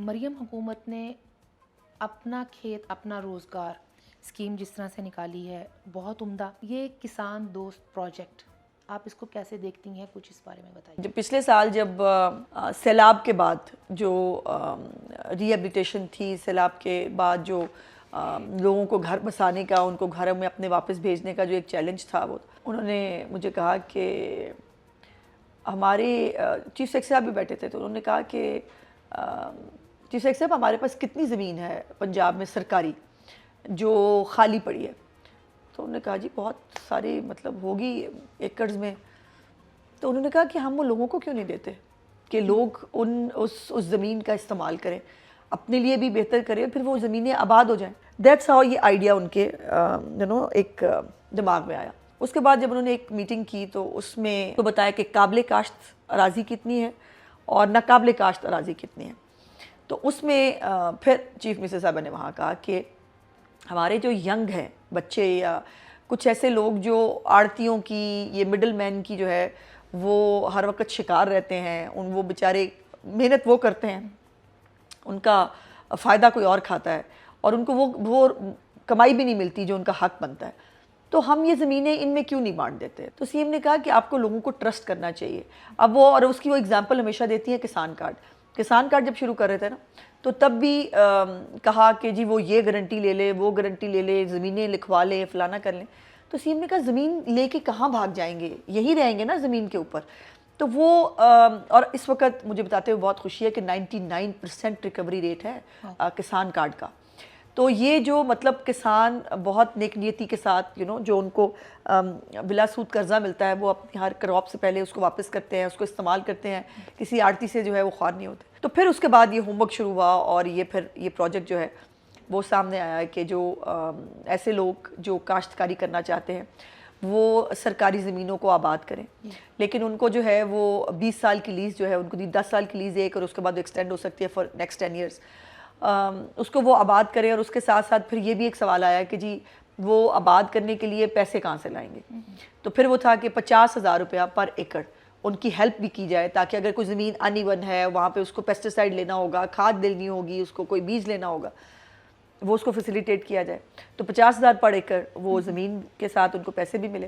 مریم حکومت نے اپنا کھیت اپنا روزگار اسکیم جس طرح سے نکالی ہے بہت عمدہ. یہ کسان دوست پروجیکٹ آپ اس کو کیسے دیکھتی ہیں؟ کچھ اس بارے میں بتائیے. جو پچھلے سال جب سیلاب کے بعد جو ری ایبلیٹیشن تھی، سیلاب کے بعد جو لوگوں کو گھر بسانے کا، ان کو گھروں میں اپنے واپس بھیجنے کا جو ایک چیلنج تھا، وہ انہوں نے مجھے کہا کہ ہمارے چیف سیکرٹری صاحب بھی بیٹھے تھے، تو انہوں نے کہا کہ چیف سیکرٹری صاحب ہمارے پاس کتنی زمین ہے پنجاب میں سرکاری جو خالی پڑی ہے؟ تو انہوں نے کہا جی بہت ساری مطلب ہوگی ایکڑز میں. تو انہوں نے کہا کہ ہم وہ لوگوں کو کیوں نہیں دیتے کہ لوگ اس زمین کا استعمال کریں، اپنے لیے بھی بہتر کریں، پھر وہ زمینیں آباد ہو جائیں. دیٹس ہاؤ یہ آئیڈیا ان کے ایک دماغ میں آیا. اس کے بعد جب انہوں نے ایک میٹنگ کی تو اس میں تو بتایا کہ قابل کاشت اراضی کتنی ہے اور ناقابل کاشت اراضی کتنی ہے. تو اس میں پھر چیف منسٹر صاحبہ نے وہاں کہا کہ ہمارے جو ینگ ہیں بچے یا کچھ ایسے لوگ جو آڑتیوں کی، یہ مڈل مین کی جو ہے وہ ہر وقت شکار رہتے ہیں، وہ بیچارے محنت وہ کرتے ہیں، ان کا فائدہ کوئی اور کھاتا ہے اور ان کو وہ کمائی بھی نہیں ملتی جو ان کا حق بنتا ہے. تو ہم یہ زمینیں ان میں کیوں نہیں بانٹ دیتے؟ تو سی ایم نے کہا کہ آپ کو لوگوں کو ٹرسٹ کرنا چاہیے. اب وہ اور اس کی وہ اگزامپل ہمیشہ دیتی ہے کسان کارڈ. کسان کارڈ جب شروع کر رہے تھے نا تو تب بھی کہا کہ جی وہ یہ گارنٹی لے لے، وہ گارنٹی لے لے، زمینیں لکھوا لے، فلانا کر لیں. تو سی ایم نے کہا زمین لے کے کہاں بھاگ جائیں گے، یہی رہیں گے نا زمین کے اوپر. تو وہ اور اس وقت مجھے بتاتے ہوئے بہت خوشی ہے کہ 99% ریکوری ریٹ ہے کسان کارڈ کا. تو یہ جو مطلب کسان بہت نیک نیتی کے ساتھ جو ان کو بلا سود قرضہ ملتا ہے، وہ اپنی ہر کراپ سے پہلے اس کو واپس کرتے ہیں، اس کو استعمال کرتے ہیں، کسی آڑتی سے جو ہے وہ خوار نہیں ہوتے. تو پھر اس کے بعد یہ ہوم ورک شروع ہوا اور پھر یہ پروجیکٹ جو ہے وہ سامنے آیا ہے کہ جو ایسے لوگ جو کاشتکاری کرنا چاہتے ہیں وہ سرکاری زمینوں کو آباد کریں، لیکن ان کو جو ہے وہ 20 سال کی لیز جو ہے ان کو 10 سال کی لیز ایک، اور اس کے بعد ایکسٹینڈ ہو سکتی ہے فار نیکسٹ 10 ایئرس. اس کو وہ آباد کریں. اور اس کے ساتھ ساتھ پھر یہ بھی ایک سوال آیا کہ جی وہ آباد کرنے کے لیے پیسے کہاں سے لائیں گے؟ تو پھر وہ تھا کہ 50,000 روپیہ پر ایکڑ ان کی ہیلپ بھی کی جائے، تاکہ اگر کوئی زمین ان ایون ہے، وہاں پہ اس کو پیسٹیسائڈ لینا ہوگا، کھاد دینی ہوگی، اس کو کوئی بیج لینا ہوگا، وہ اس کو فیسیلیٹیٹ کیا جائے. تو 50,000 پر ایکڑ وہ زمین کے ساتھ ان کو پیسے بھی ملے.